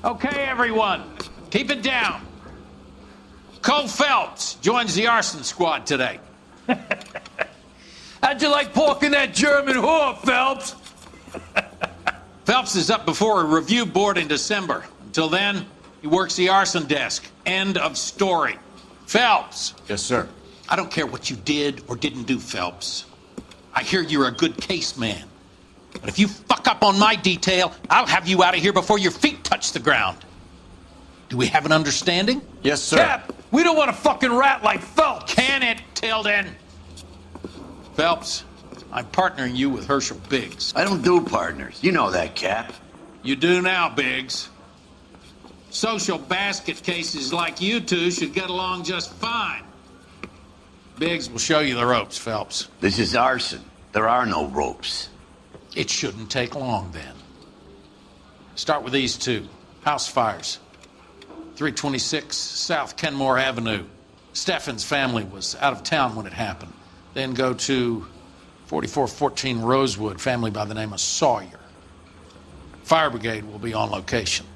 Okay, everyone, keep it down. Cole Phelps joins the arson squad today. How'd you like porking that German whore, Phelps? Phelps is up before a review board in December. Until then, he works the arson desk. End of story. Phelps. Yes, sir. I don't care what you did or didn't do, Phelps. I hear you're a good case man. But if you fuck up on my detail, I'll have you out of here before your feet touch the ground. Do we have an understanding? Yes, sir. Cap, we don't want a fucking rat like Phelps. Can it, Tilden? Phelps, I'm partnering you with Herschel Biggs. I don't do partners. You know that, Cap. You do now, Biggs. Social basket cases like you two should get along just fine. Biggs will show you the ropes, Phelps. This is arson. There are no ropes. It shouldn't take long, then. Start with these two. House fires. 326 South Kenmore Avenue. Steffen's family was out of town when it happened. Then go to 4414 Rosewood, family by the name of Sawyer. Fire brigade will be on location.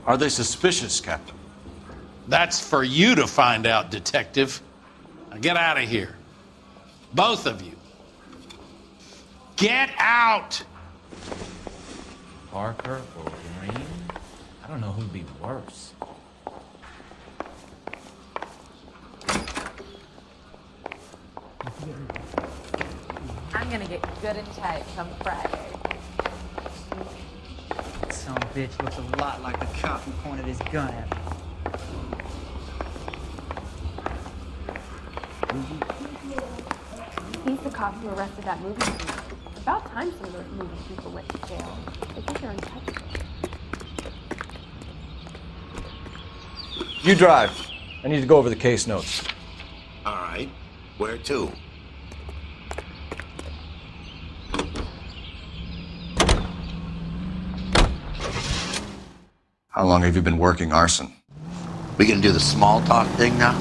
Are they suspicious, Captain? That's for you to find out, detective. Now get out of here. Both of you. Get out! Parker or Green? I don't know who'd be worse. I'm gonna get good and tight come Friday. Some bitch looks a lot like the cop who pointed his gun at me. He's the cop who arrested that movie thief. It's about time some of those movie people went to jail. They think they're untouchable. You drive. I need to go over the case notes. All right. Where to? How long have you been working arson? We gonna do the small talk thing now?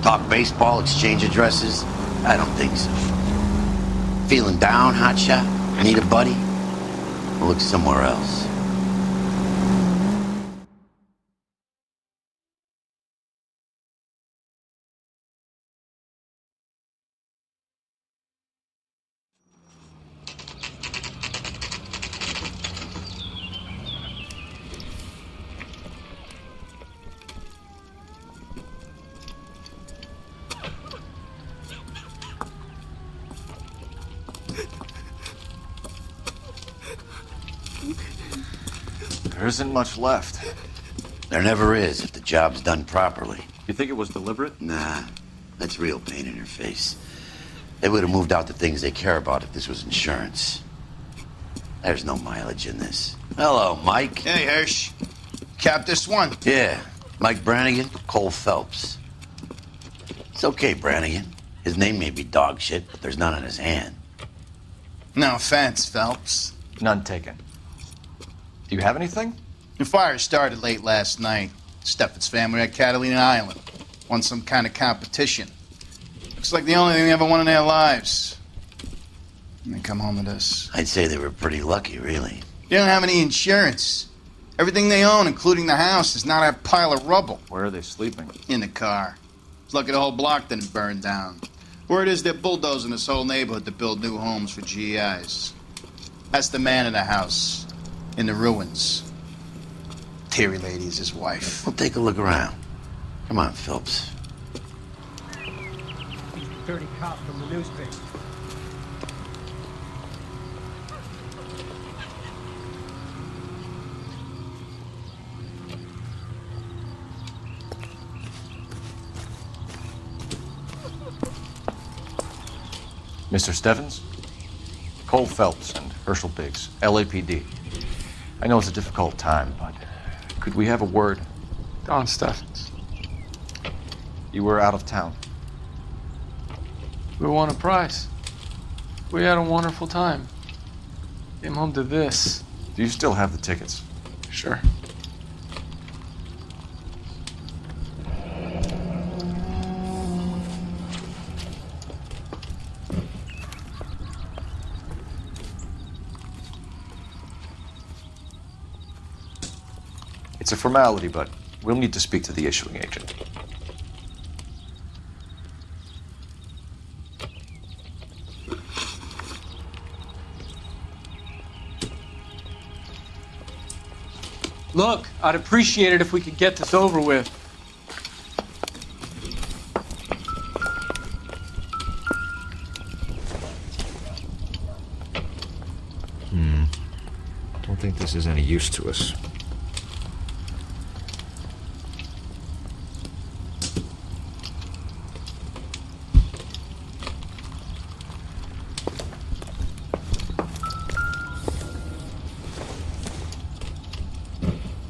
Talk baseball, exchange addresses? I don't think so. Feeling down, hotshot? Need a buddy? We'll look somewhere else. There isn't much left. There never is if the job's done properly. You think it was deliberate? Nah, that's real pain in your face. They would have moved out the things they care about if this was insurance. There's no mileage in this. Hello, Mike. Hey, Hirsch. Cap this one. Yeah, Mike Brannigan, Cole Phelps. It's okay, Brannigan. His name may be dog shit, but there's none on his hand. No offense, Phelps. None taken. Do you have anything? The fire started late last night. Steffen's family at Catalina Island. Won some kind of competition. Looks like the only thing they ever won in their lives. And they come home to this. I'd say they were pretty lucky, really. They don't have any insurance. Everything they own, including the house, is not a pile of rubble. Where are they sleeping? In the car. It's lucky the whole block didn't burn down. Word is they're bulldozing this whole neighborhood to build new homes for GIs. That's the man in the house. In the ruins. Terry Lady is his wife. We'll take a look around. Come on, Phelps. He's the dirty cop from the newspaper. Mr. Stevens? Cole Phelps and Herschel Biggs, LAPD. I know it's a difficult time, but could we have a word? Don Steffens. You were out of town. We won a prize. We had a wonderful time. Came home to this. Do you still have the tickets? Sure. It's a formality, but we'll need to speak to the issuing agent. Look, I'd appreciate it if we could get this over with. Don't think this is any use to us.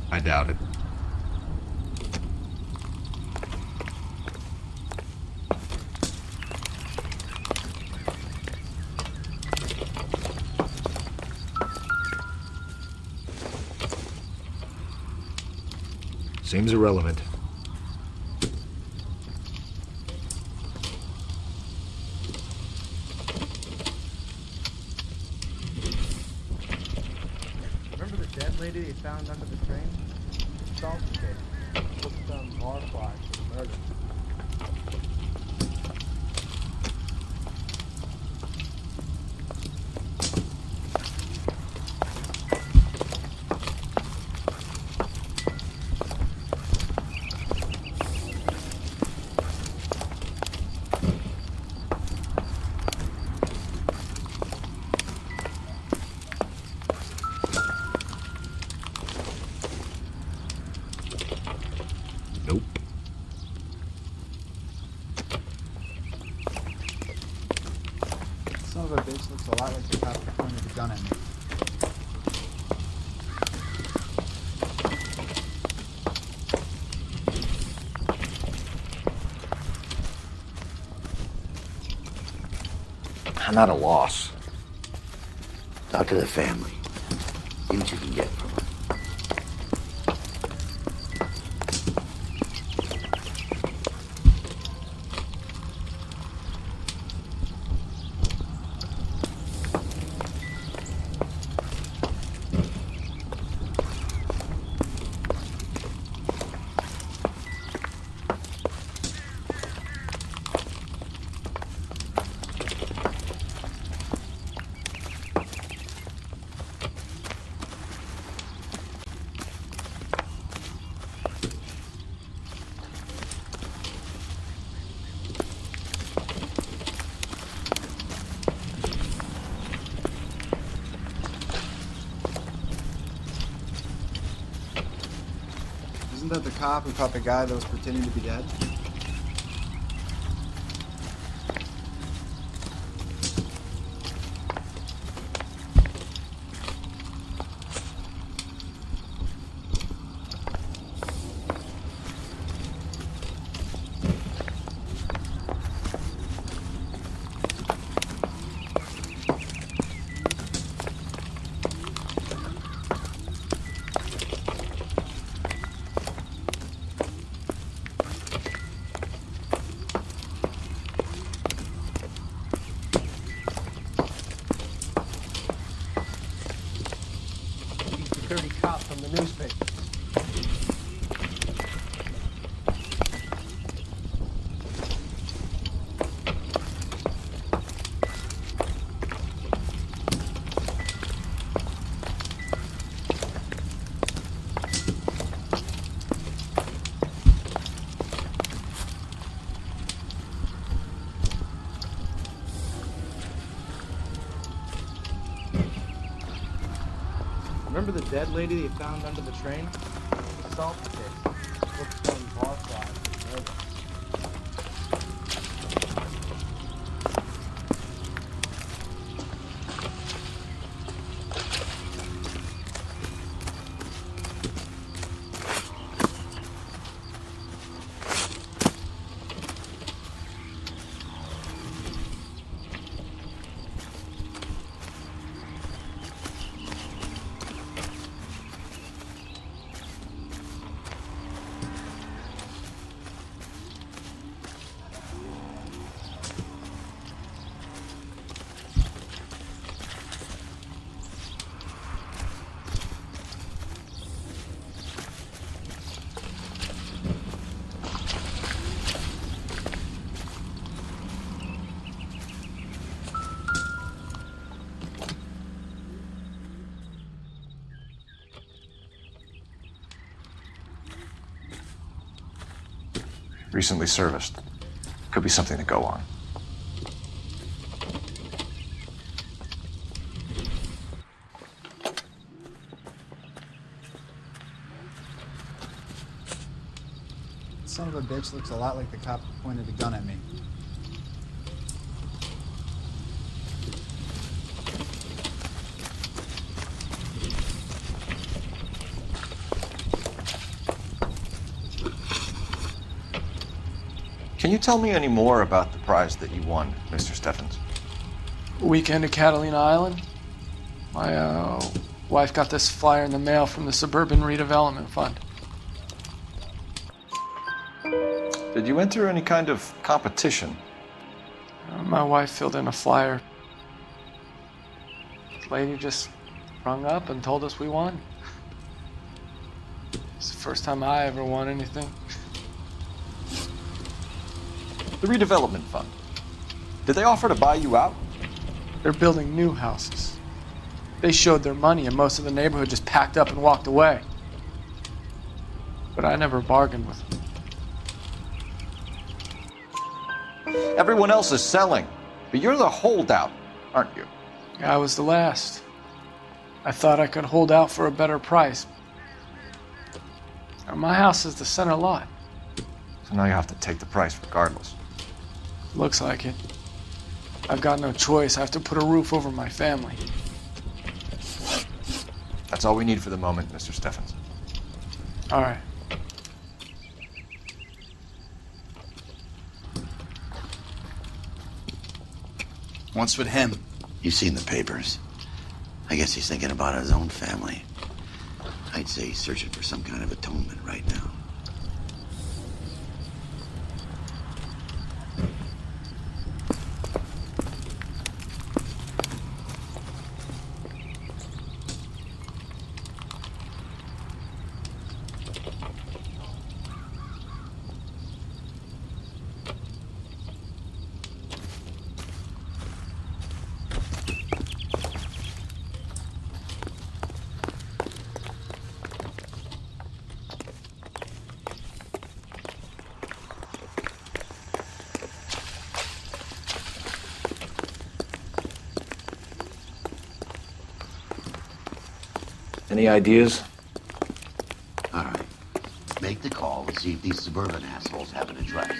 I doubt it. Seems irrelevant. Remember the dead lady they found under the train? Salt case. Took some horrified for the murder. Nope. Son of a bitch looks a lot like the cop who pointed the gun at me. I'm at a loss. Talk to the family. See what you can get from her. Isn't that the cop who caught the guy that was pretending to be dead? Security cop from the newspaper. Remember the dead lady they found under the train? Salt case. Took some horrified for the murder. Recently serviced. Could be something to go on. Son of a bitch looks a lot like the cop who pointed a gun at me. Can you tell me any more about the prize that you won, Mr. Steffens? Weekend at Catalina Island. My wife got this flyer in the mail from the Suburban Redevelopment Fund. Did you enter any kind of competition? My wife filled in a flyer. The lady just rung up and told us we won. It's the first time I ever won anything. The redevelopment fund. Did they offer to buy you out? They're building new houses. They showed their money and most of the neighborhood just packed up and walked away. But I never bargained with them. Everyone else is selling, but you're the holdout, aren't you? I was the last. I thought I could hold out for a better price. Now, my house is the center lot. So now you have to take the price regardless. Looks like it. I've got no choice. I have to put a roof over my family. That's all we need for the moment, Mr. Steffens. All right. What's with him? You've seen the papers. I guess he's thinking about his own family. I'd say he's searching for some kind of atonement right now. Any ideas? All right. Make the call and see if these suburban assholes have an address.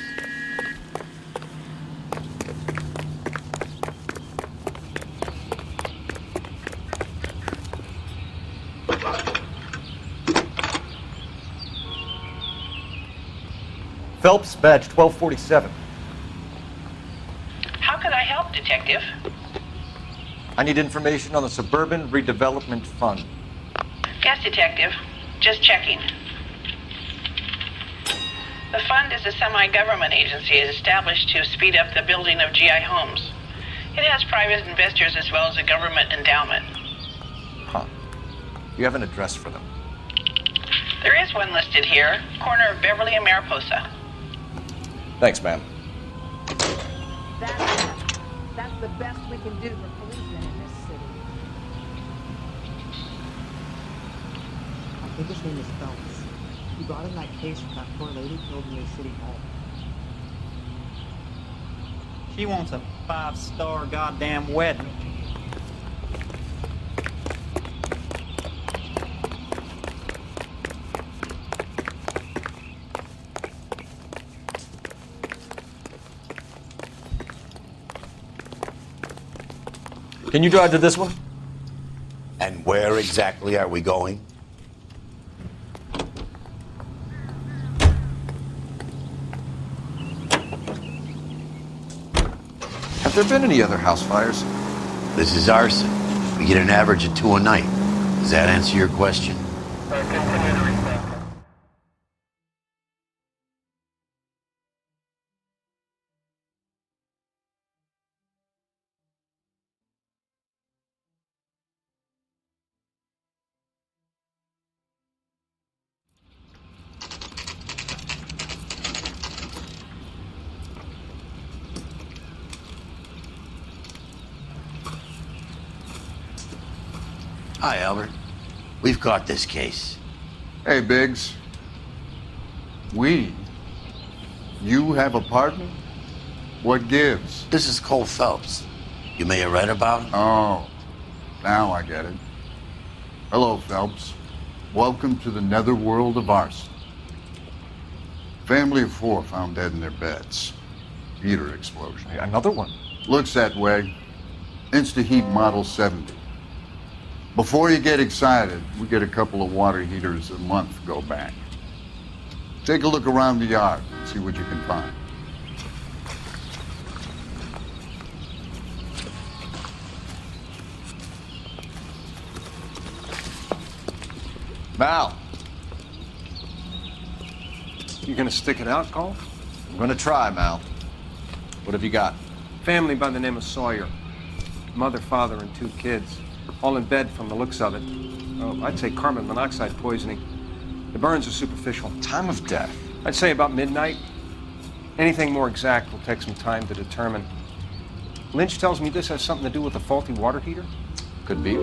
Phelps, badge 1247. How could I help, Detective? I need information on the Suburban Redevelopment Fund. Yes, Detective. Just checking. The fund is a semi-government agency established to speed up the building of GI homes. It has private investors as well as a government endowment. Huh. You have an address for them? There is one listed here, corner of Beverly and Mariposa. Thanks, ma'am. That's the best we can do for policemen in this city. I think his name is Phelps. He brought in that case with that poor lady killed near City Hall. She wants a 5-star goddamn wedding. Can you drive to this one? And where exactly are we going? Have there been any other house fires? This is arson. We get an average of 2 a night. Does that answer your question? Hi, Albert. We've caught this case. Hey, Biggs. We? You have a partner? What gives? This is Cole Phelps. You may have read about him. Oh, now I get it. Hello, Phelps. Welcome to the netherworld of arson. Family of 4 found dead in their beds. Heater explosion. Another one? Looks that way. Insta-heat Model 70. Before you get excited, we get a couple of water heaters a month go back. Take a look around the yard and see what you can find. Mal, You gonna stick it out, Cole? I'm gonna try, Mal. What have you got? Family by the name of Sawyer. Mother, father, and 2 kids. All in bed from the looks of it. Oh, I'd say carbon monoxide poisoning. The burns are superficial. Time of death? I'd say about midnight. Anything more exact will take some time to determine. Lynch tells me this has something to do with a faulty water heater? Could be.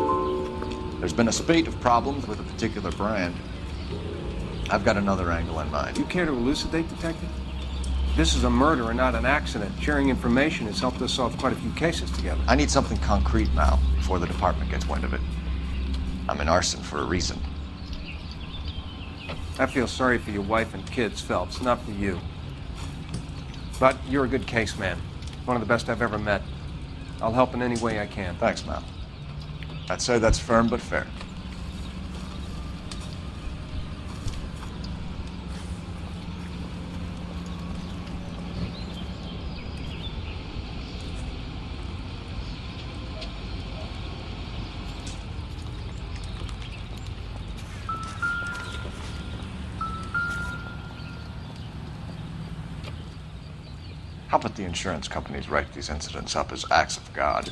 There's been a spate of problems with a particular brand. I've got another angle in mind. You care to elucidate, Detective? This is a murder and not an accident. Sharing information has helped us solve quite a few cases together. I need something concrete, Mal, before the department gets wind of it. I'm in arson for a reason. I feel sorry for your wife and kids, Phelps, not for you. But you're a good case man. One of the best I've ever met. I'll help in any way I can. Thanks, Mal. I'd say that's firm but fair. How about the insurance companies write these incidents up as acts of God?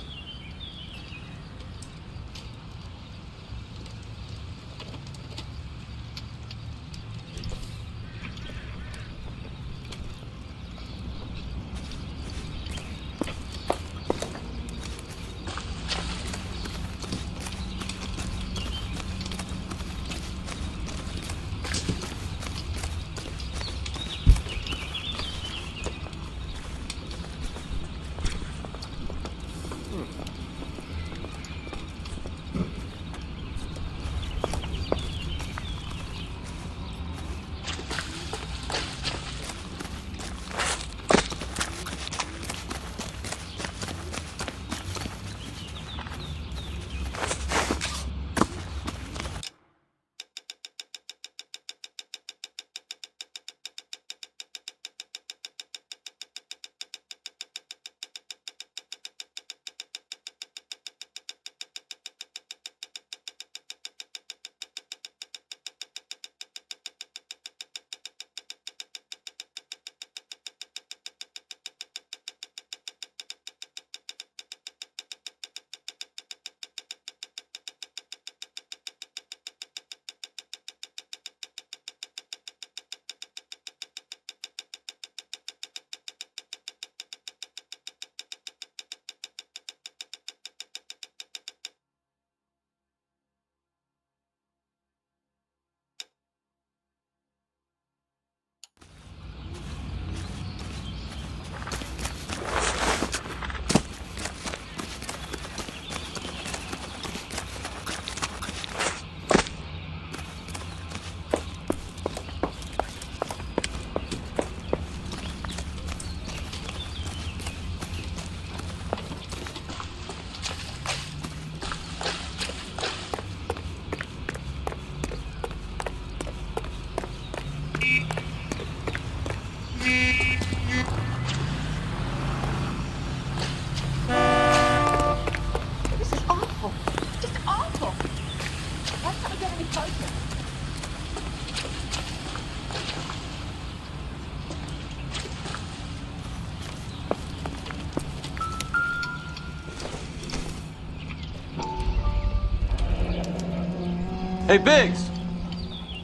Hey, Biggs!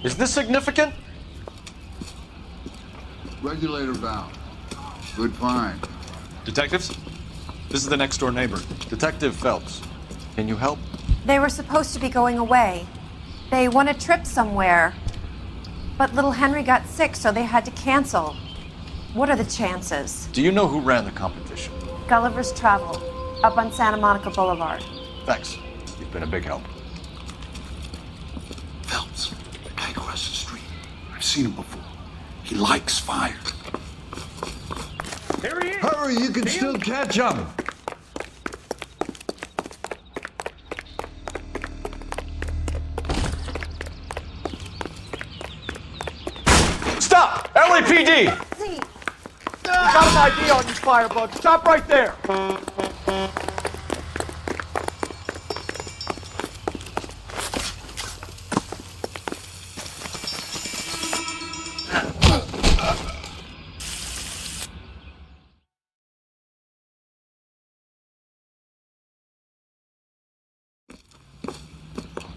Is this significant? Regulator valve. Good find. Detectives? This is the next door neighbor. Detective Phelps. Can you help? They were supposed to be going away. They won a trip somewhere. But little Henry got sick, so they had to cancel. What are the chances? Do you know who ran the competition? Gulliver's Travel, up on Santa Monica Boulevard. Thanks. You've been a big help. Phelps, the guy across the street. I've seen him before. He likes fire. Here he is. Hurry, you can still catch him. Stop! LAPD! See, Got an ID on you, firebug. Stop right there!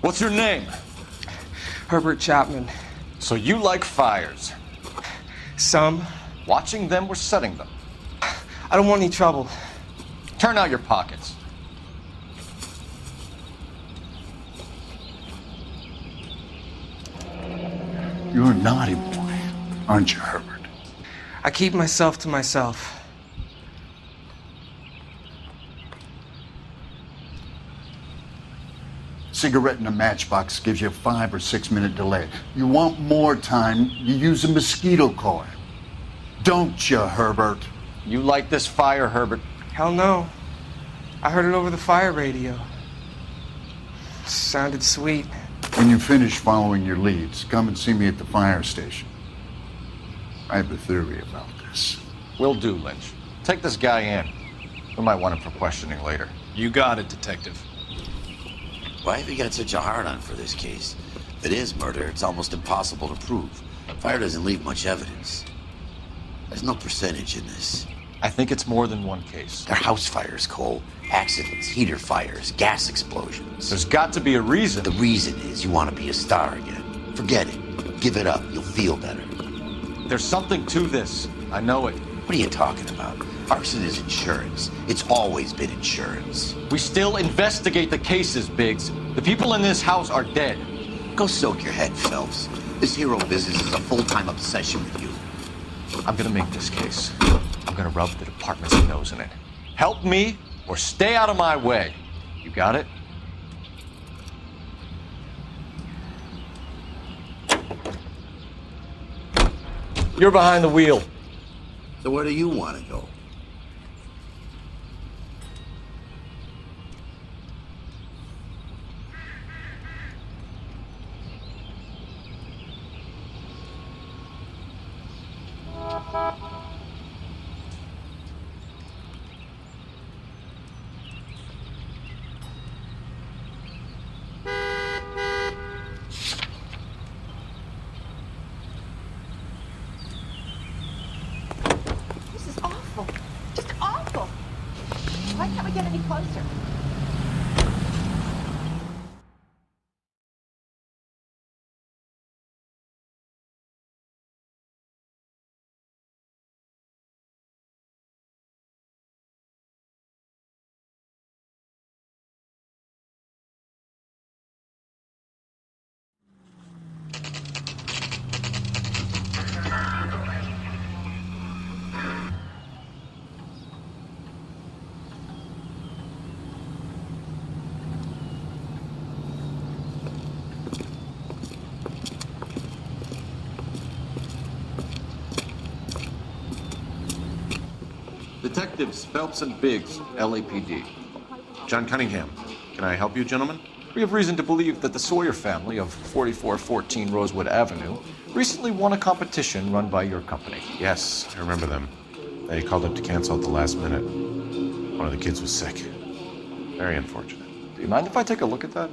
What's your name? Herbert Chapman. So you like fires? Some. Watching them or setting them? I don't want any trouble. Turn out your pockets. You're a naughty boy, aren't you, Herbert? I keep myself to myself. Cigarette in a matchbox gives you a 5 or 6 minute delay. You want more time, you use a mosquito coil. Don't you, Herbert? You like this fire, Herbert? Hell no. I heard it over the fire radio. Sounded sweet. When you finish following your leads, come and see me at the fire station. I have a theory about this. Will do, Lynch. Take this guy in. We might want him for questioning later. You got it, Detective. Why have you got such a hard-on for this case? If it is murder, it's almost impossible to prove. Fire doesn't leave much evidence. There's no percentage in this. I think it's more than one case. They're house fires, Cole. Accidents, heater fires, gas explosions. There's got to be a reason. The reason is you want to be a star again. Forget it. Give it up. You'll feel better. There's something to this. I know it. What are you talking about? Arson is insurance. It's always been insurance. We still investigate the cases, Biggs. The people in this house are dead. Go soak your head, Phelps. This hero business is a full-time obsession with you. I'm gonna make this case. I'm gonna rub the department's nose in it. Help me or stay out of my way. You got it? You're behind the wheel. So where do you want to go? This is awful. Just awful. Why can't we get any closer? Detectives Phelps and Biggs, LAPD. John Cunningham. Can I help you, gentlemen? We have reason to believe that the Sawyer family of 4414 Rosewood Avenue recently won a competition run by your company. Yes, I remember them. They called up to cancel at the last minute. One of the kids was sick. Very unfortunate. Do you mind if I take a look at that?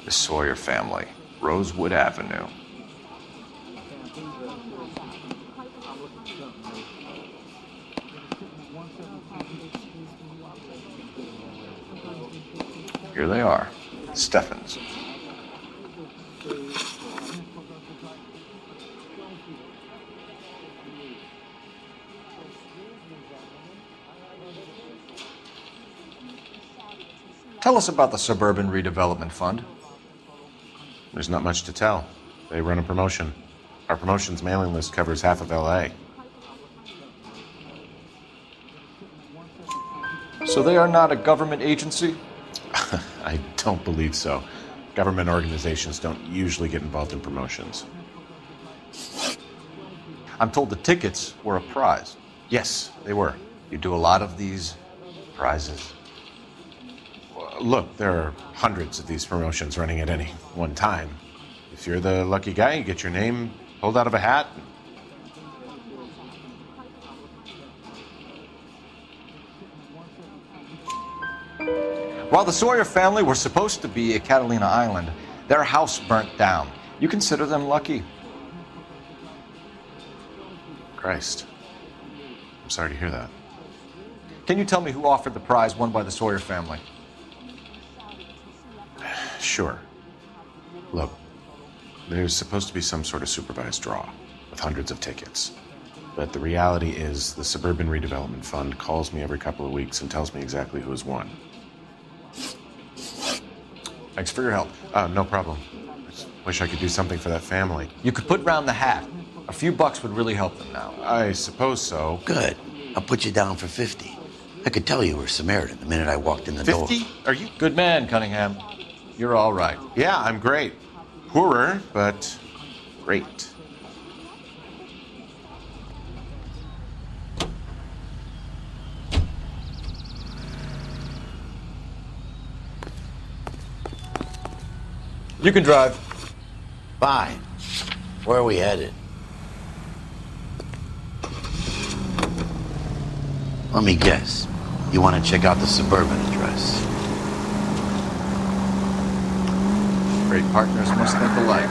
The Sawyer family, Rosewood Avenue. Here they are, Steffens. Tell us about the Suburban Redevelopment Fund. There's not much to tell. They run a promotion. Our promotions mailing list covers half of LA. So they are not a government agency? I don't believe so. Government organizations don't usually get involved in promotions. I'm told the tickets were a prize. Yes, they were. You do a lot of these prizes. Look, there are hundreds of these promotions running at any one time. If you're the lucky guy, you get your name pulled out of a hat. While the Sawyer family were supposed to be at Catalina Island, their house burnt down. You consider them lucky? Christ. I'm sorry to hear that. Can you tell me who offered the prize won by the Sawyer family? Sure. Look, there's supposed to be some sort of supervised draw with hundreds of tickets. But the reality is the Suburban Redevelopment Fund calls me every couple of weeks and tells me exactly who has won. Thanks for your help. No problem. I just wish I could do something for that family. You could put round the hat. A few bucks would really help them now. I suppose so. Good. I'll put you down for 50. I could tell you were Samaritan the minute I walked in the door. 50? Are you? Good man, Cunningham. You're all right. Yeah, I'm great. Poorer, but great. You can drive. Fine. Where are we headed? Let me guess. You want to check out the Suburban address? Great partners must think alike.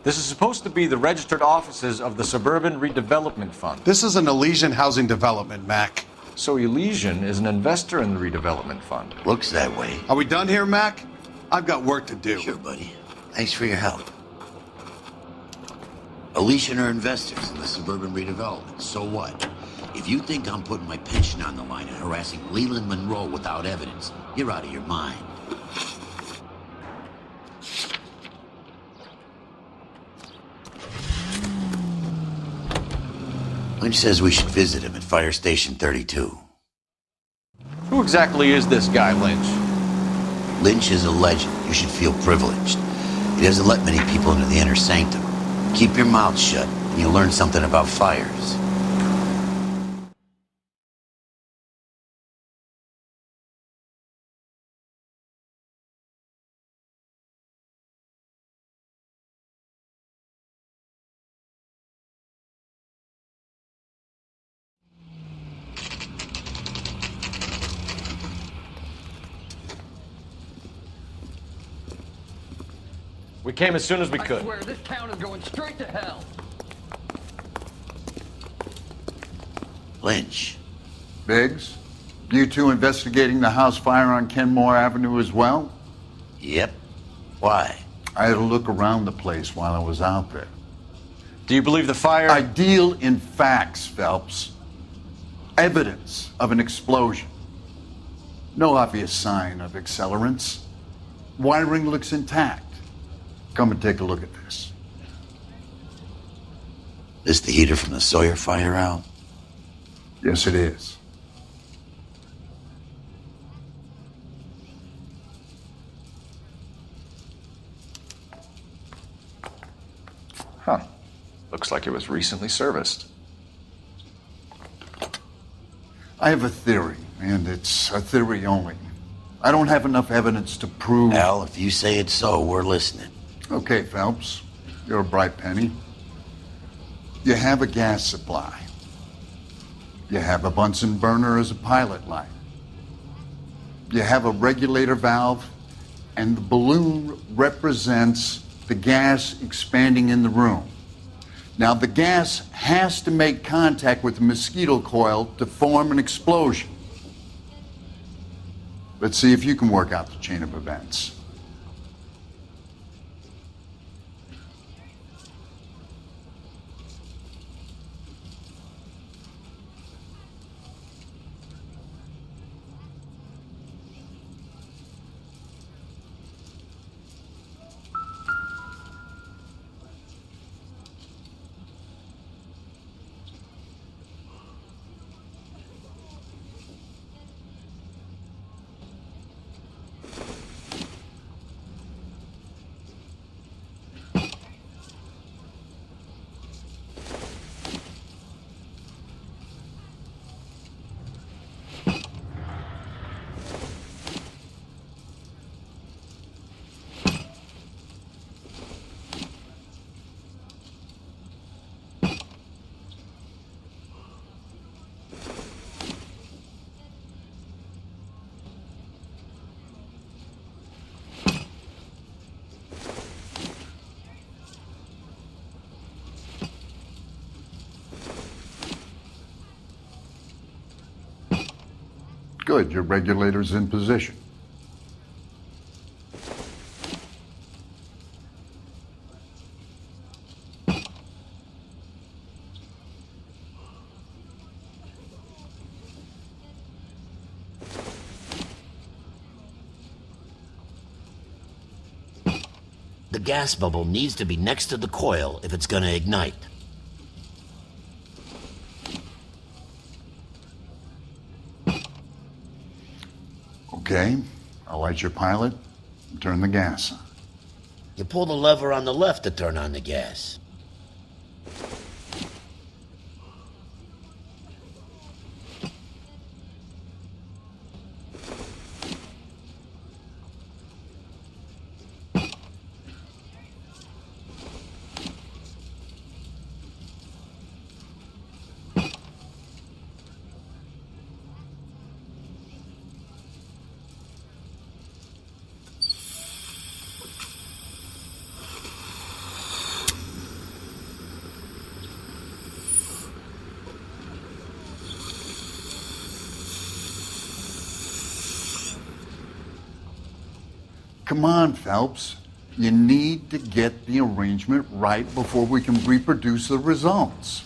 This is supposed to be the registered offices of the Suburban Redevelopment Fund. This is an Elysian housing development, Mac. So Elysian is an investor in the redevelopment fund. Looks that way. Are we done here, Mac? I've got work to do. Sure, buddy. Thanks for your help. Elysian are investors in the Suburban Redevelopment. So what? If you think I'm putting my pension on the line and harassing Leland Monroe without evidence, you're out of your mind. Lynch says we should visit him at Fire Station 32. Who exactly is this guy, Lynch? Lynch is a legend. You should feel privileged. He doesn't let many people into the inner sanctum. Keep your mouth shut, and you'll learn something about fires. We came as soon as we could. I swear, this town is going straight to hell. Lynch. Biggs, you two investigating the house fire on Kenmore Avenue as well? Yep. Why? I had a look around the place while I was out there. Do you believe the fire? I deal in facts, Phelps. Evidence of an explosion. No obvious sign of accelerants. Wiring looks intact. Come and take a look at this. This the heater from the Sawyer fire out? Yes, it is. Huh. Looks like it was recently serviced. I have a theory, and it's a theory only. I don't have enough evidence to prove... Al, if you say it's so, we're listening. Okay, Phelps. You're a bright penny. You have a gas supply. You have a Bunsen burner as a pilot light. You have a regulator valve, and the balloon represents the gas expanding in the room. Now, the gas has to make contact with the mosquito coil to form an explosion. Let's see if you can work out the chain of events. Good, your regulator's in position. The gas bubble needs to be next to the coil if it's gonna ignite. Okay, I'll light your pilot and turn the gas on. You pull the lever on the left to turn on the gas. Come on, Phelps. You need to get the arrangement right before we can reproduce the results.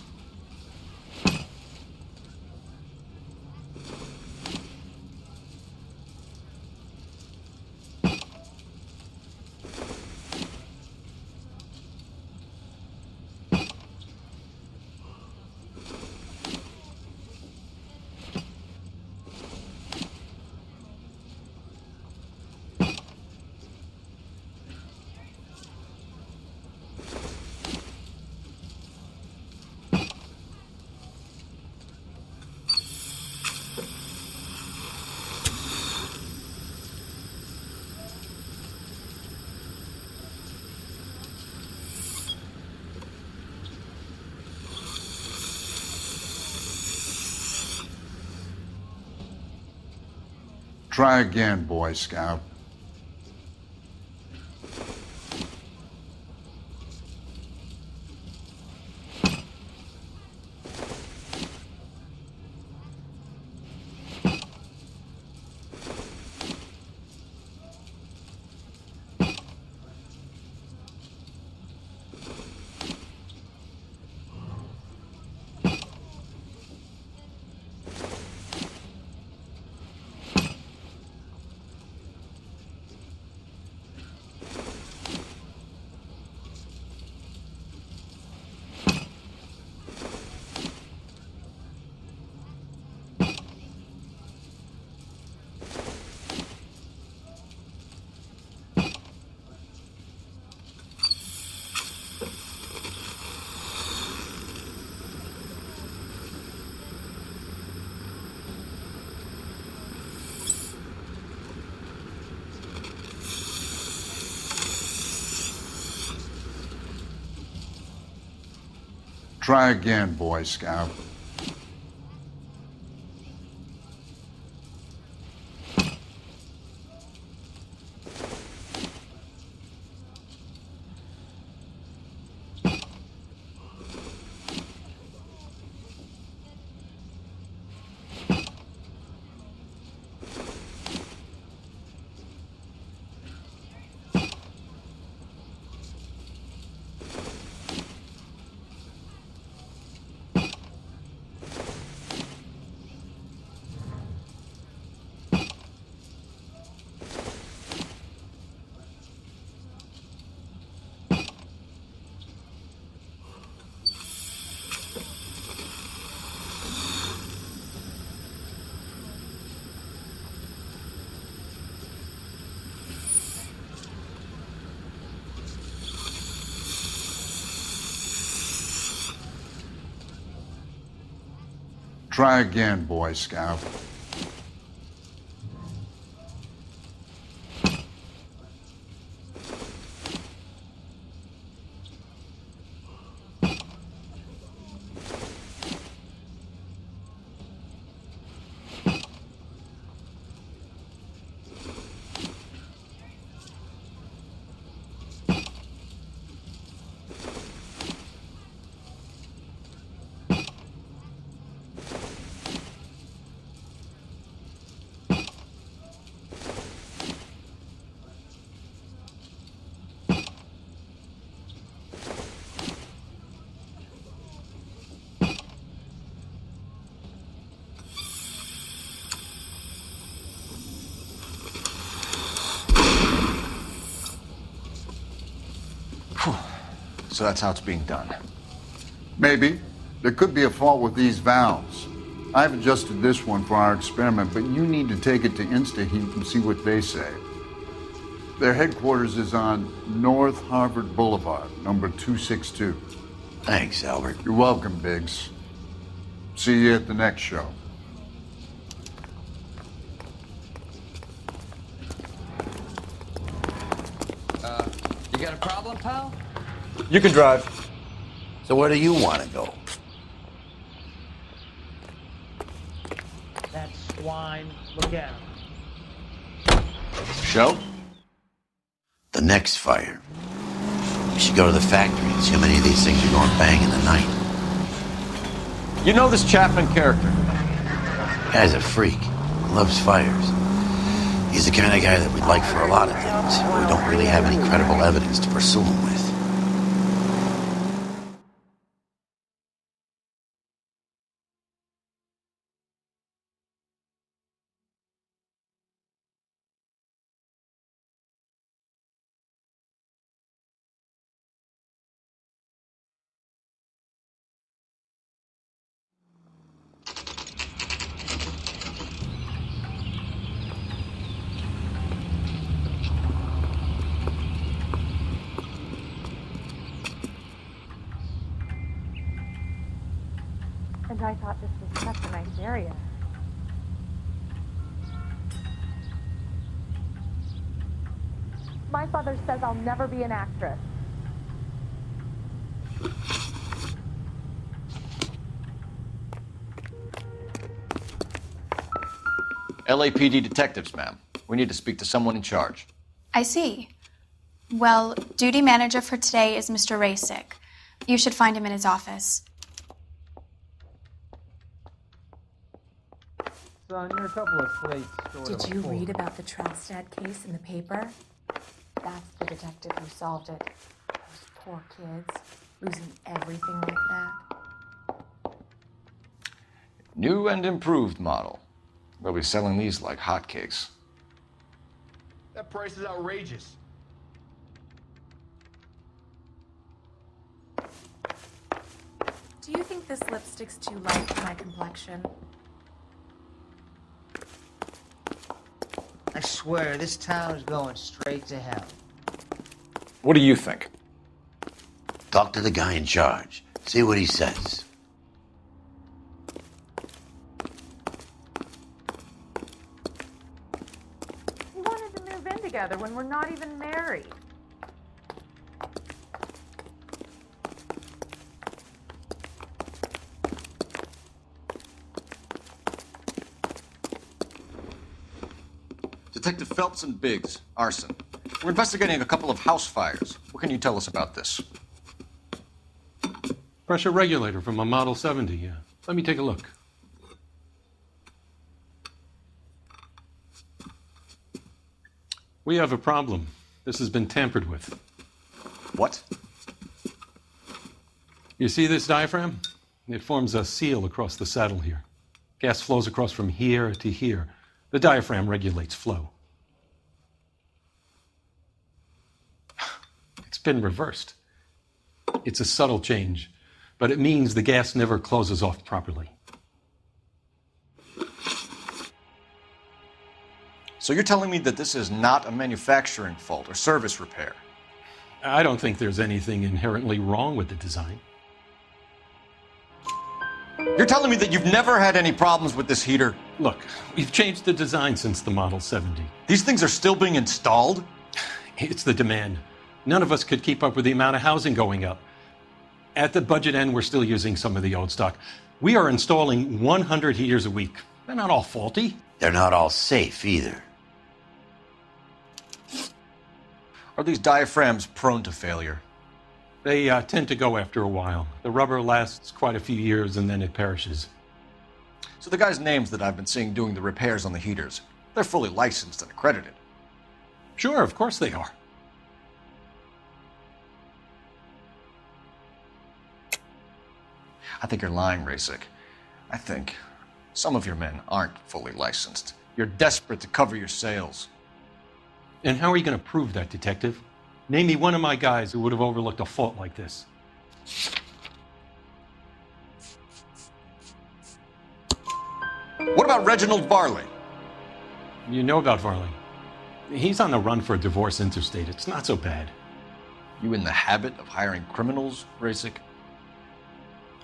Try again, Boy Scout. Try again, Boy Scout. Try again, Boy Scout. So that's how it's being done. Maybe. There could be a fault with these valves. I've adjusted this one for our experiment, but you need to take it to InstaHeat and see what they say. Their headquarters is on North Harvard Boulevard, number 262. Thanks, Albert. You're welcome, Biggs. See you at the next show. You got a problem, pal? You can drive. So where do you want to go? That swine, look at him. Show? The next fire. We should go to the factory and see how many of these things are going bang in the night. You know this Chapman character? Guy's a freak. Loves fires. He's the kind of guy that we'd like for a lot of things, but we don't really have any credible evidence to pursue him with. And I thought this was such a nice area. My father says I'll never be an actress. LAPD detectives, ma'am. We need to speak to someone in charge. I see. Well, duty manager for today is Mr. Rasick. You should find him in his office. Son, you're a couple of slates short of Did you a full. read about the Trelstad case in the paper? That's the detective who solved it. Those poor kids, losing everything like that. New and improved model. They'll be selling these like hotcakes. That price is outrageous. Do you think this lipstick's too light for my complexion? I swear, this town is going straight to hell. What do you think? Talk to the guy in charge. See what he says. We wanted to move in together when we're not even married. Detective Phelps and Biggs, arson. We're investigating a couple of house fires. What can you tell us about this? Pressure regulator from a Model 70, yeah. Let me take a look. We have a problem. This has been tampered with. What? You see this diaphragm? It forms a seal across the saddle here. Gas flows across from here to here. The diaphragm regulates flow. It's been reversed. It's a subtle change, but it means the gas never closes off properly. So you're telling me that this is not a manufacturing fault or service repair? I don't think there's anything inherently wrong with the design. You're telling me that you've never had any problems with this heater? Look, we've changed the design since the Model 70. These things are still being installed? It's the demand. None of us could keep up with the amount of housing going up. At the budget end, we're still using some of the old stock. We are installing 100 heaters a week. They're not all faulty. They're not all safe either. Are these diaphragms prone to failure? They tend to go after a while. The rubber lasts quite a few years and then it perishes. So the guys' names that I've been seeing doing the repairs on the heaters, they're fully licensed and accredited. Sure, of course they are. I think you're lying, Rasik. I think some of your men aren't fully licensed. You're desperate to cover your sales. And how are you going to prove that, Detective? Name me one of my guys who would have overlooked a fault like this. What about Reginald Varley? You know about Varley. He's on the run for a divorce interstate. It's not so bad. You in the habit of hiring criminals, Rasik?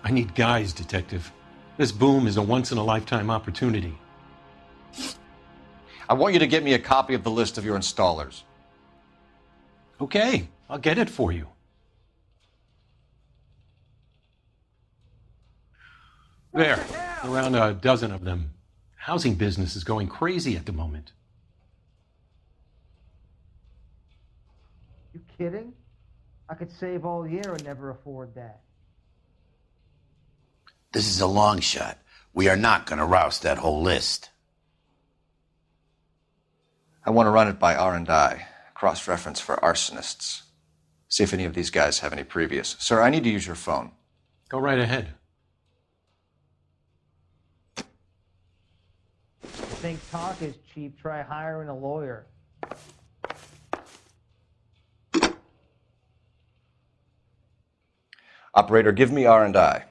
I need guys, Detective. This boom is a once-in-a-lifetime opportunity. I want you to get me a copy of the list of your installers. Okay, I'll get it for you. There, around a dozen of them. Housing business is going crazy at the moment. You kidding? I could save all year and never afford that. This is a long shot. We are not going to rouse that whole list. I want to run it by R&I, cross-reference for arsonists. See if any of these guys have any previous. Sir, I need to use your phone. Go right ahead. Think talk is cheap, try hiring a lawyer. Operator, give me R&I.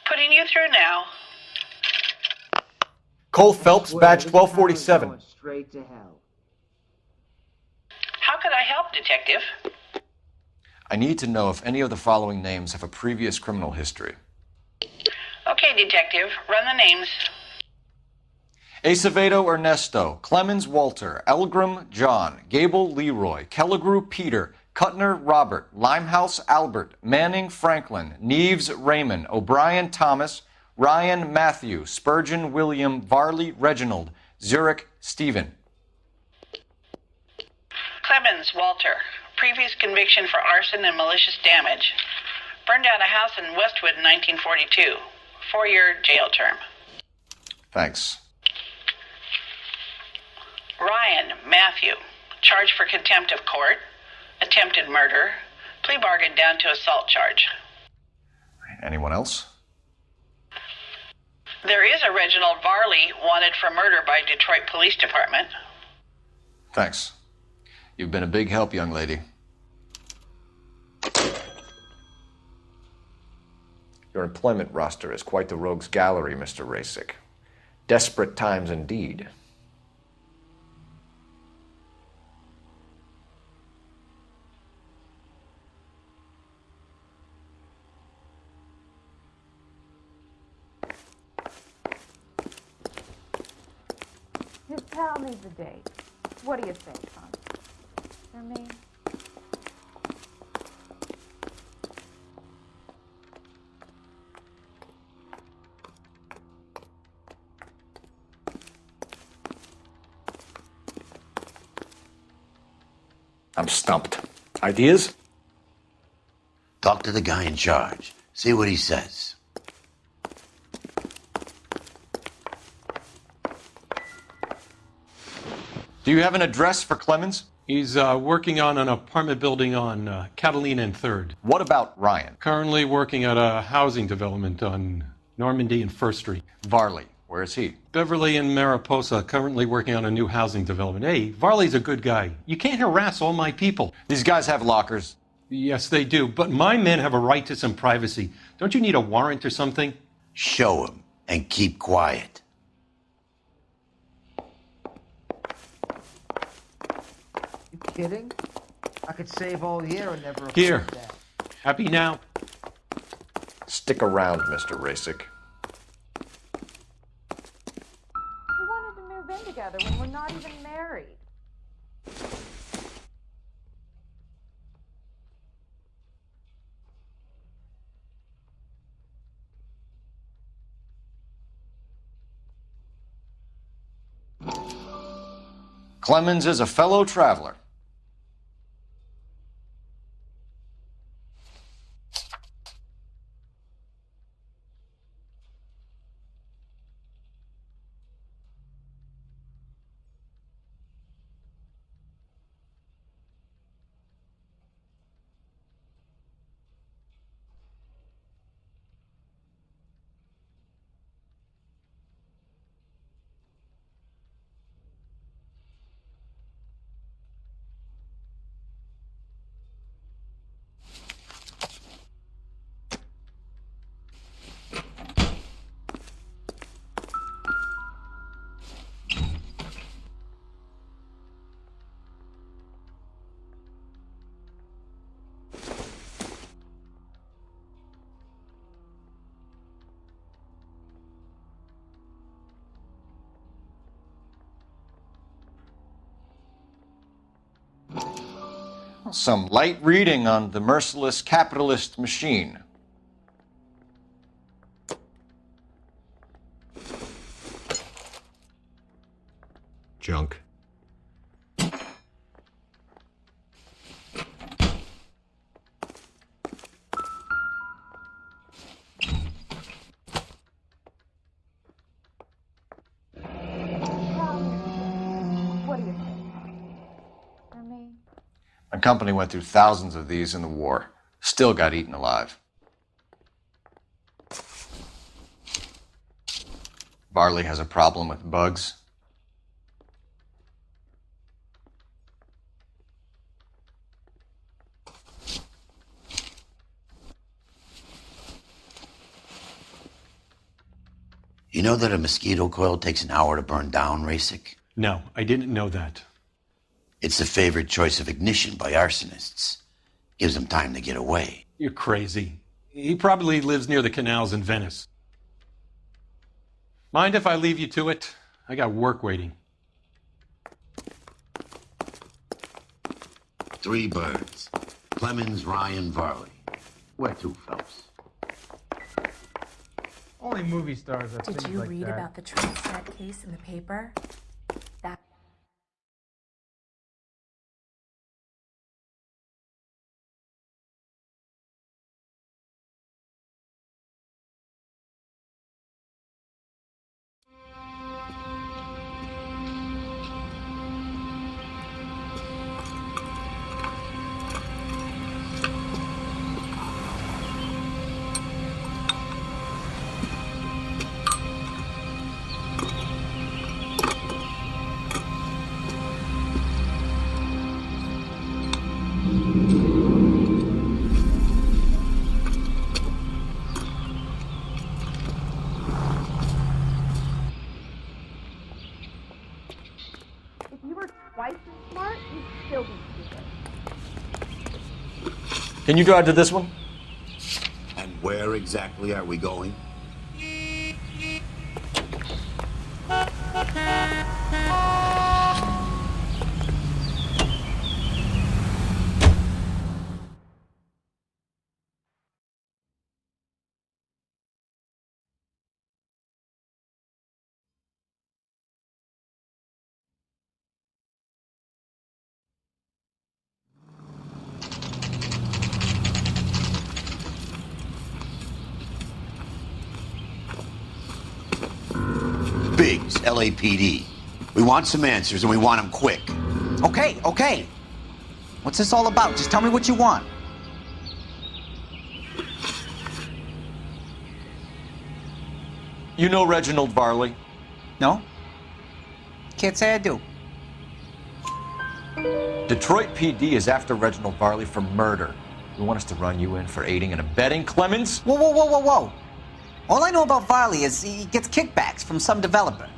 Putting you through now. Cole Phelps, badge 1247. Straight to hell. How could I help, Detective? I need to know if any of the following names have a previous criminal history. Okay, Detective, run the names. Acevedo Ernesto, Clemens Walter, Elgram John, Gable Leroy, Kelligrew Peter, Cutner Robert, Limehouse Albert, Manning Franklin, Neves Raymond, O'Brien Thomas, Ryan Matthew, Spurgeon William, Varley Reginald, Zurich Stephen. Clemens Walter, previous conviction for arson and malicious damage. Burned down a house in Westwood in 1942. 4-year jail term. Thanks. Ryan Matthew, charged for contempt of court, attempted murder, plea bargain down to assault charge. Anyone else? There is a Reginald Varley wanted for murder by Detroit Police Department. Thanks. You've been a big help, young lady. Your employment roster is quite the rogues gallery, Mr. Rasik. Desperate times indeed. His pal needs a date. What do you think, hon? For me? I'm stumped. Ideas? Talk to the guy in charge. See what he says. Do you have an address for Clemens? He's working on an apartment building on Catalina and 3rd. What about Ryan? Currently working at a housing development on Normandy and 1st Street. Varley, where is he? Beverly and Mariposa, currently working on a new housing development. Hey, Varley's a good guy. You can't harass all my people. These guys have lockers. Yes, they do, but my men have a right to some privacy. Don't you need a warrant or something? Show him and keep quiet. You kidding? I could save all year and never afford Here. that. Happy now? Stick around, Mr. Rasick. We wanted to move in together when we're not even married. Clemens is a fellow traveler. Some light reading on the merciless capitalist machine. Junk. What do you think? For me? My company went through thousands of these in the war. Still got eaten alive. Varley has a problem with bugs. You know that a mosquito coil takes an hour to burn down, Rasick? No, I didn't know that. It's the favorite choice of ignition by arsonists. Gives them time to get away. You're crazy. He probably lives near the canals in Venice. Mind if I leave you to it? I got work waiting. 3 birds. Clemens, Ryan, Varley. Where to, Phelps? Only movie stars have Did things you like read that. about the train set case in the paper? That If you were twice as smart, you'd still be stupid. Can you drive to this one? And where exactly are we going? Biggs, LAPD. We want some answers, and we want them quick. Okay, okay. What's this all about? Just tell me what you want. You know Reginald Varley? No? Can't say I do. Detroit PD is after Reginald Varley for murder. You want us to run you in for aiding and abetting Clemens? Whoa, whoa, whoa, whoa, whoa. All I know about Varley is he gets kickbacks from some developer.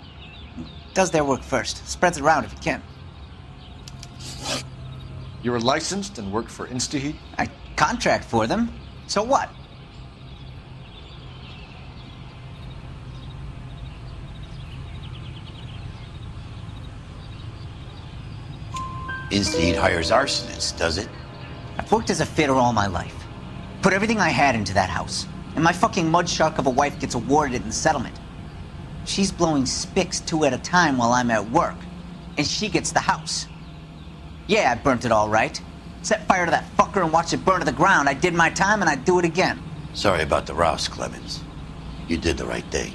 Does their work first. Spreads it around if he can. You were licensed and worked for Instaheat? I contract for them. So what? Instaheat hires arsonists, does it? I've worked as a fitter all my life. Put everything I had into that house. And my fucking mud shark of a wife gets awarded it in the settlement. She's blowing spics 2 at a time while I'm at work. And she gets the house. Yeah, I burnt it all right. Set fire to that fucker and watched it burn to the ground. I did my time and I'd do it again. Sorry about the rouse, Clemens. You did the right thing.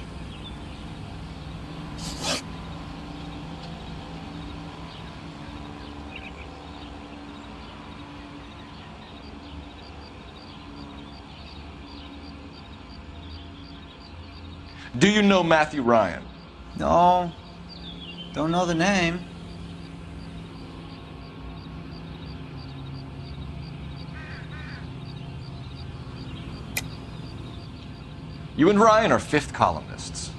Do you know Matthew Ryan? No. Don't know the name. You and Ryan are fifth columnists.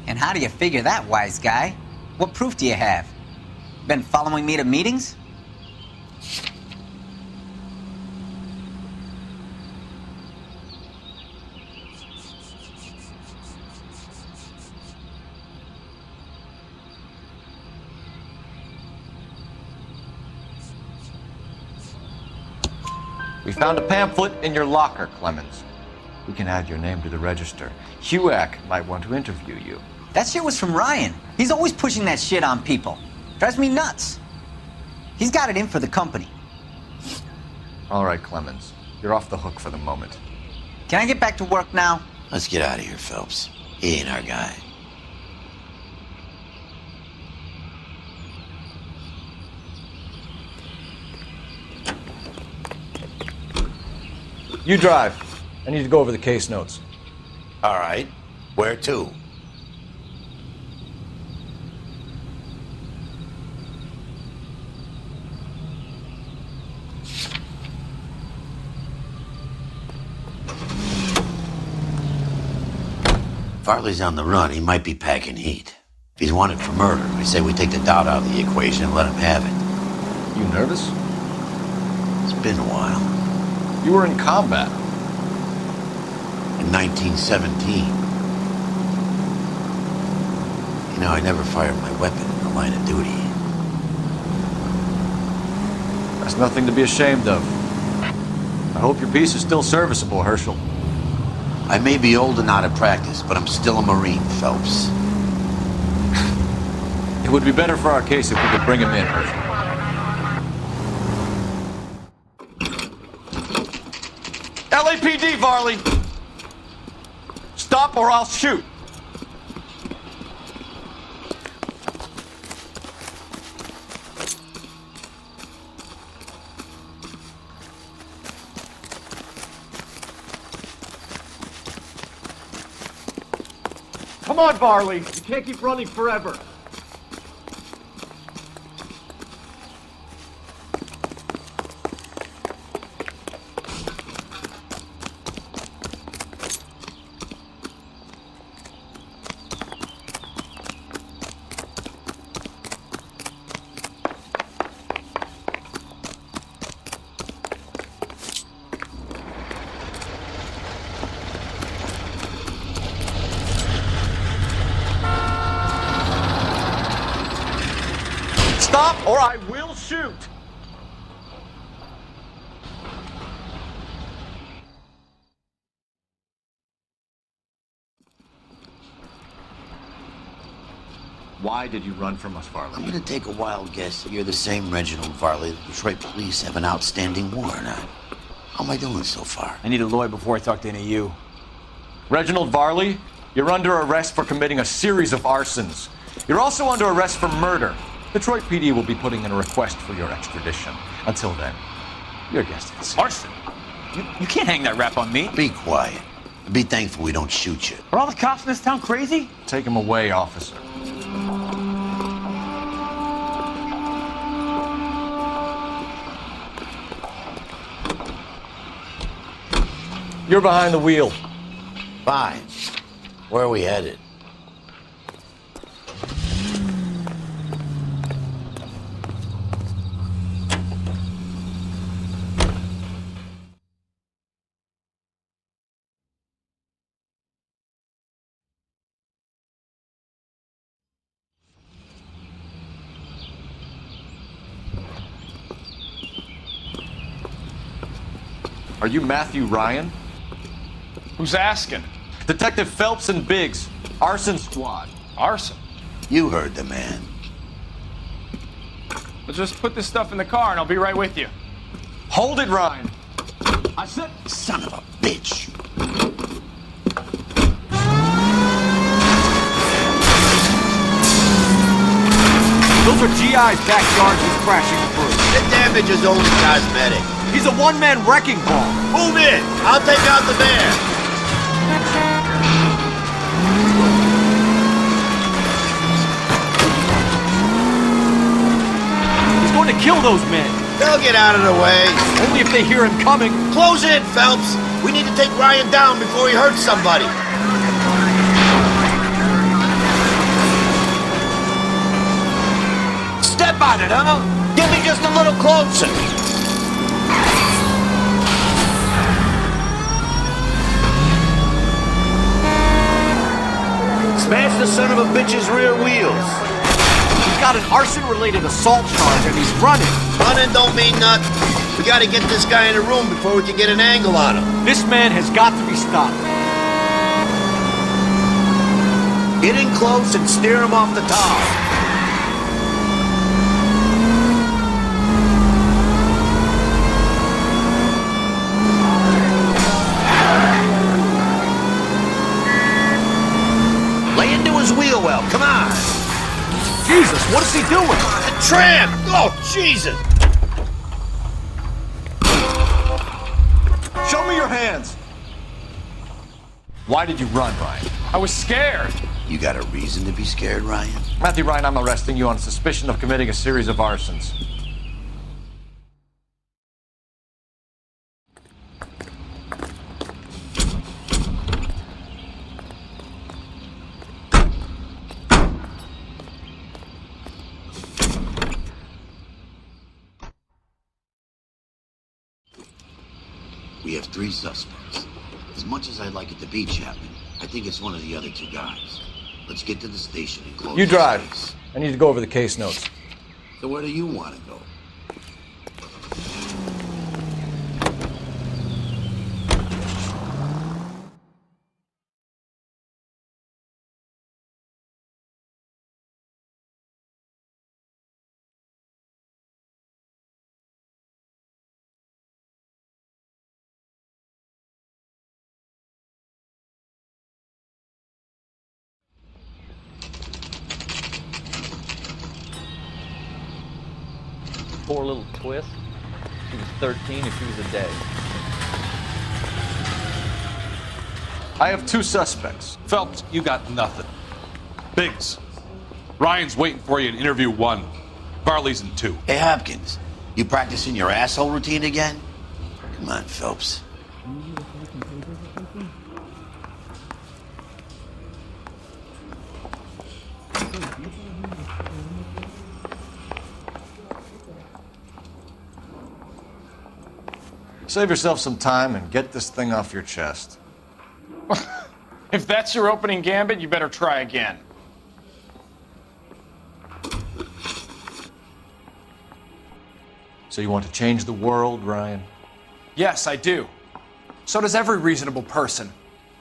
And how do you figure that, wise guy? What proof do you have? Been following me to meetings? We found a pamphlet in your locker, Clemens. We can add your name to the register. HUAC might want to interview you. That shit was from Ryan. He's always pushing that shit on people. Drives me nuts. He's got it in for the company. All right, Clemens. You're off the hook for the moment. Can I get back to work now? Let's get out of here, Phelps. He ain't our guy. You drive. I need to go over the case notes. All right. Where to? Varley's on the run. He might be packing heat. If he's wanted for murder, I say we take the doubt out of the equation and let him have it. You nervous? It's been a while. You were in combat. In 1917. You know, I never fired my weapon in the line of duty. That's nothing to be ashamed of. I hope your piece is still serviceable, Herschel. I may be old and out of practice, but I'm still a Marine, Phelps. It would be better for our case if we could bring him in, Herschel. LAPD, Varley! Stop or I'll shoot! Come on, Varley. You can't keep running forever. Stop or I will shoot! Why did you run from us, Varley? I'm gonna take a wild guess that you're the same Reginald Varley the Detroit police have an outstanding warrant on. How am I doing so far? I need a lawyer before I talk to any of you. Reginald Varley, you're under arrest for committing a series of arsons. You're also under arrest for murder. Detroit PD will be putting in a request for your extradition. Until then, your guest is arson. You can't hang that rap on me. Be quiet. Be thankful we don't shoot you. Are all the cops in this town crazy? Take him away, officer. You're behind the wheel. Fine. Where are we headed? Are you Matthew Ryan? Who's asking? Detective Phelps and Biggs, arson squad. Arson? You heard the man. Let's just put this stuff in the car and I'll be right with you. Hold it, Ryan. I said, son of a bitch. Those are GI's backyards he's crashing through. The damage is only cosmetic. He's a one-man wrecking ball. Move in. I'll take out the van. He's going to kill those men. They'll get out of the way. Only if they hear him coming. Close in, Phelps. We need to take Ryan down before he hurts somebody. Step on it, huh? Get me just a little closer. Smash the son of a bitch's rear wheels. He's got an arson-related assault charge and he's running. Running don't mean nothing. We gotta get this guy in the room before we can get an angle on him. This man has got to be stopped. Get in close and steer him off the top. Lay into his wheel well, come on. Jesus, what is he doing? The tramp! Oh, Jesus! Show me your hands. Why did you run, Ryan? I was scared. You got a reason to be scared, Ryan? Matthew Ryan, I'm arresting you on suspicion of committing a series of arsons. We have 3 suspects. As much as I'd like it to be Chapman, I think it's one of the other 2 guys. Let's get to the station and close. You drive. the case. I need to go over the case notes. So where do you want to go? Poor little twist. She was 13 if she was a day. I have 2 suspects. Phelps, you got nothing. Biggs, Ryan's waiting for you in interview 1. Varley's in 2. Hey, Hopkins, you practicing your asshole routine again? Come on, Phelps. Save yourself some time and get this thing off your chest. If that's your opening gambit, you better try again. So you want to change the world, Ryan? Yes, I do. So does every reasonable person.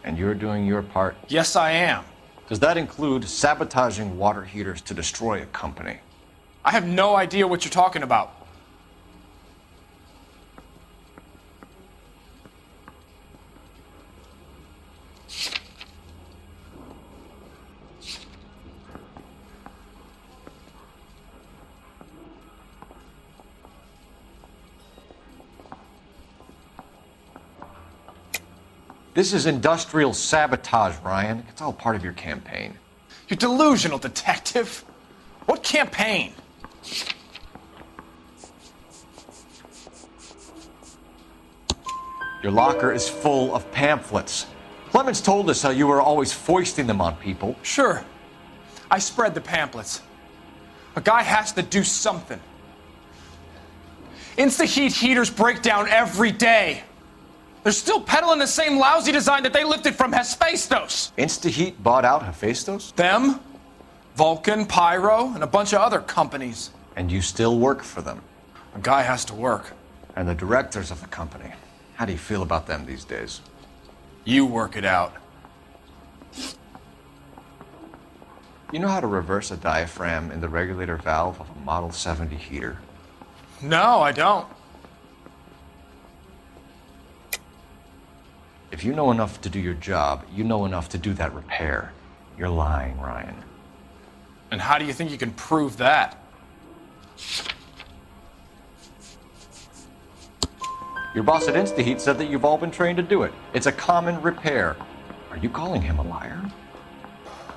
And you're doing your part? Yes, I am. Does that include sabotaging water heaters to destroy a company? I have no idea what you're talking about. This is industrial sabotage, Ryan. It's all part of your campaign. You're delusional, detective. What campaign? Your locker is full of pamphlets. Clemens told us how you were always foisting them on people. Sure. I spread the pamphlets. A guy has to do something. Insta-heat heaters break down every day. They're still peddling the same lousy design that they lifted from Hephaestus. Insta-heat bought out Hephaestus? Them, Vulcan, Pyro, and a bunch of other companies. And you still work for them? A guy has to work. And the directors of the company. How do you feel about them these days? You work it out. You know how to reverse a diaphragm in the regulator valve of a Model 70 heater? No, I don't. If you know enough to do your job, you know enough to do that repair. You're lying, Ryan. And how do you think you can prove that? Your boss at InstaHeat said that you've all been trained to do it. It's a common repair. Are you calling him a liar?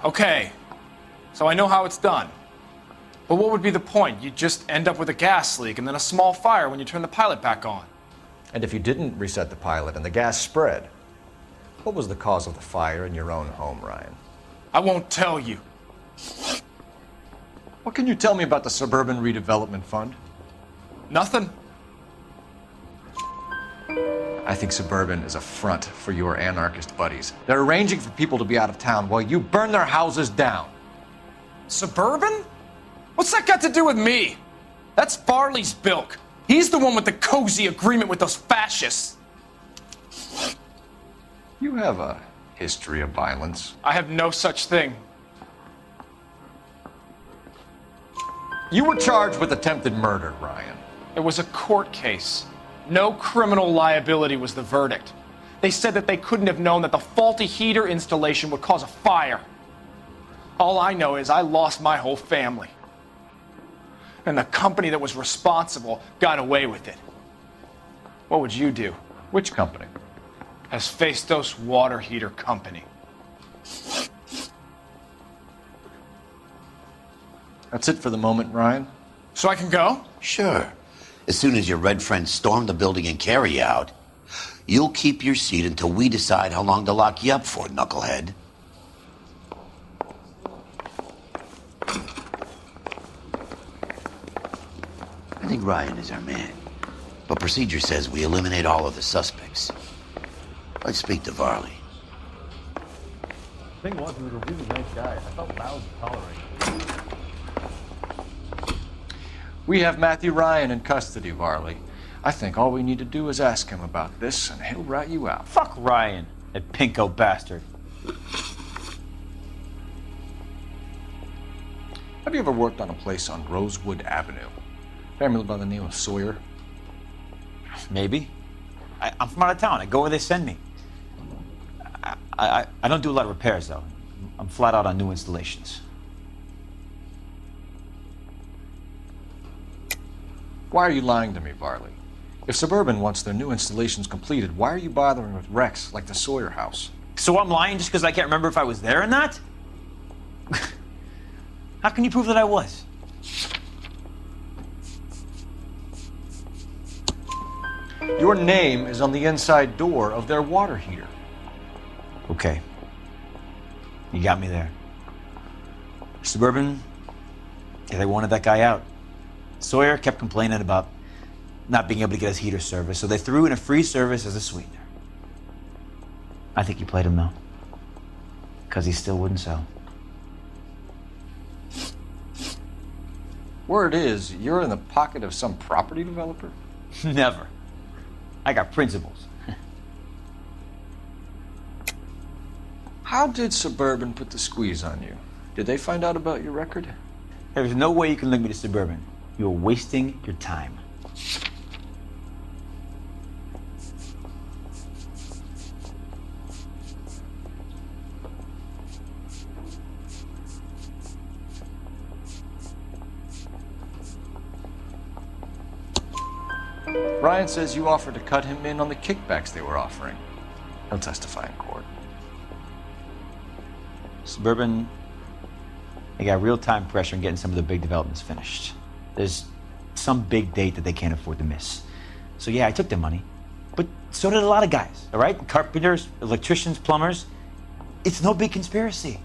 Okay, so I know how it's done. But what would be the point? You'd just end up with a gas leak and then a small fire when you turn the pilot back on. And if you didn't reset the pilot and the gas spread, what was the cause of the fire in your own home, Ryan? I won't tell you. What can you tell me about the Suburban Redevelopment Fund? Nothing. I think Suburban is a front for your anarchist buddies. They're arranging for people to be out of town while you burn their houses down. Suburban? What's that got to do with me? That's Varley's bilk. He's the one with the cozy agreement with those fascists. You have a history of violence. I have no such thing. You were charged with attempted murder, Ryan. It was a court case. No criminal liability was the verdict. They said that they couldn't have known that the faulty heater installation would cause a fire. All I know is I lost my whole family. And the company that was responsible got away with it. What would you do? Which company? Hephaestus Water Heater Company. That's it for the moment, Ryan. So I can go? Sure. As soon as your red friends storm the building and carry you out, you'll keep your seat until we decide how long to lock you up for, knucklehead. I think Ryan is our man, but procedure says we eliminate all of the suspects. Let's speak to Varley. The thing was, he was a really nice guy. I felt loud to tolerate. We have Matthew Ryan in custody, Varley. I think all we need to do is ask him about this, and he'll rat you out. Fuck Ryan, that pinko bastard. Have you ever worked on a place on Rosewood Avenue? Family by the name of Sawyer? Maybe. I'm from out of town. I go where they send me. I don't do a lot of repairs, though. I'm flat out on new installations. Why are you lying to me, Varley? If Suburban wants their new installations completed, why are you bothering with wrecks like the Sawyer house? So I'm lying just because I can't remember if I was there or not? How can you prove that I was? Your name is on the inside door of their water heater. Okay. You got me there. Suburban, yeah, they wanted that guy out. Sawyer kept complaining about not being able to get his heater service, so they threw in a free service as a sweetener. I think you played him, though. Because he still wouldn't sell. Word is, you're in the pocket of some property developer? Never. I got principles. How did Suburban put the squeeze on you? Did they find out about your record? There's no way you can link me to Suburban. You're wasting your time. Ryan says you offered to cut him in on the kickbacks they were offering. He'll testify in court. Suburban, they got real-time pressure on getting some of the big developments finished. There's some big date that they can't afford to miss. So yeah, I took their money. But so did a lot of guys, all right? Carpenters, electricians, plumbers. It's no big conspiracy.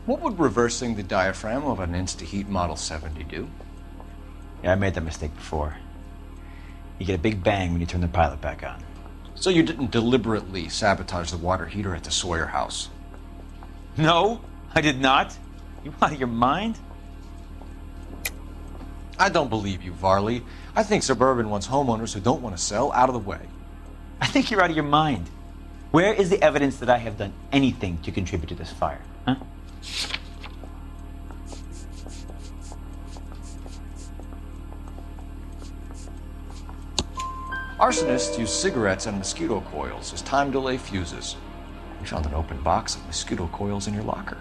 What would reversing the diaphragm of an Instaheat Model 70 do? Yeah, I made that mistake before. You get a big bang when you turn the pilot back on. So you didn't deliberately sabotage the water heater at the Sawyer house? No, I did not. You out of your mind? I don't believe you, Varley. I think Suburban wants homeowners who don't want to sell out of the way. I think you're out of your mind. Where is the evidence that I have done anything to contribute to this fire, huh? Arsonists use cigarettes and mosquito coils as time delay fuses. We found an open box of mosquito coils in your locker.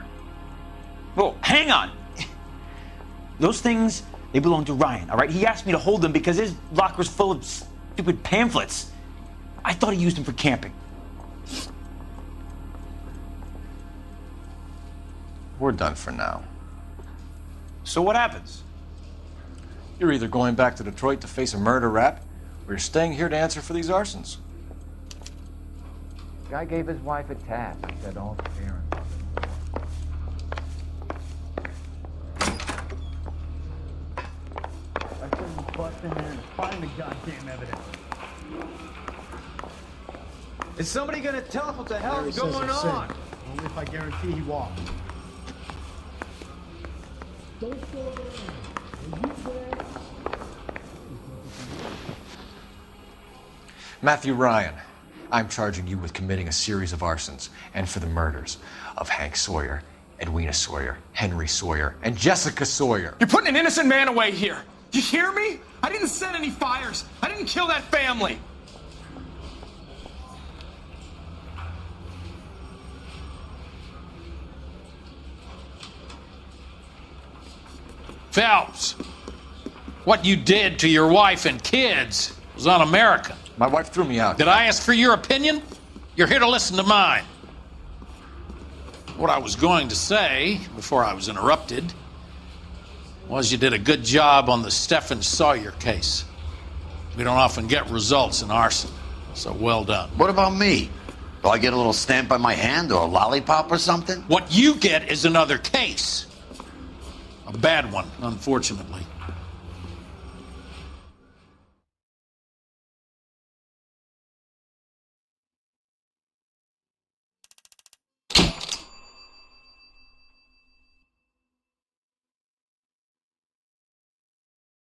Whoa, hang on! Those things, they belong to Ryan, all right? He asked me to hold them because his locker's full of stupid pamphlets. I thought he used them for camping. We're done for now. So what happens? You're either going back to Detroit to face a murder rap, or you're staying here to answer for these arsons. Guy gave his wife a tap and said all the parents. I couldn't bust in there and find the goddamn evidence. Is somebody gonna tell us what the hell is going on? Only if I guarantee he walked. Don't go around. Are you there? Matthew Ryan, I'm charging you with committing a series of arsons and for the murders of Hank Sawyer, Edwina Sawyer, Henry Sawyer, and Jessica Sawyer. You're putting an innocent man away here. You hear me? I didn't set any fires. I didn't kill that family. Phelps, what you did to your wife and kids was un-American. My wife threw me out. Did I ask for your opinion? You're here to listen to mine. What I was going to say, before I was interrupted, was you did a good job on the Steffen Sawyer case. We don't often get results in arson, so well done. What about me? Do I get a little stamp by my hand or a lollipop or something? What you get is another case. A bad one, unfortunately.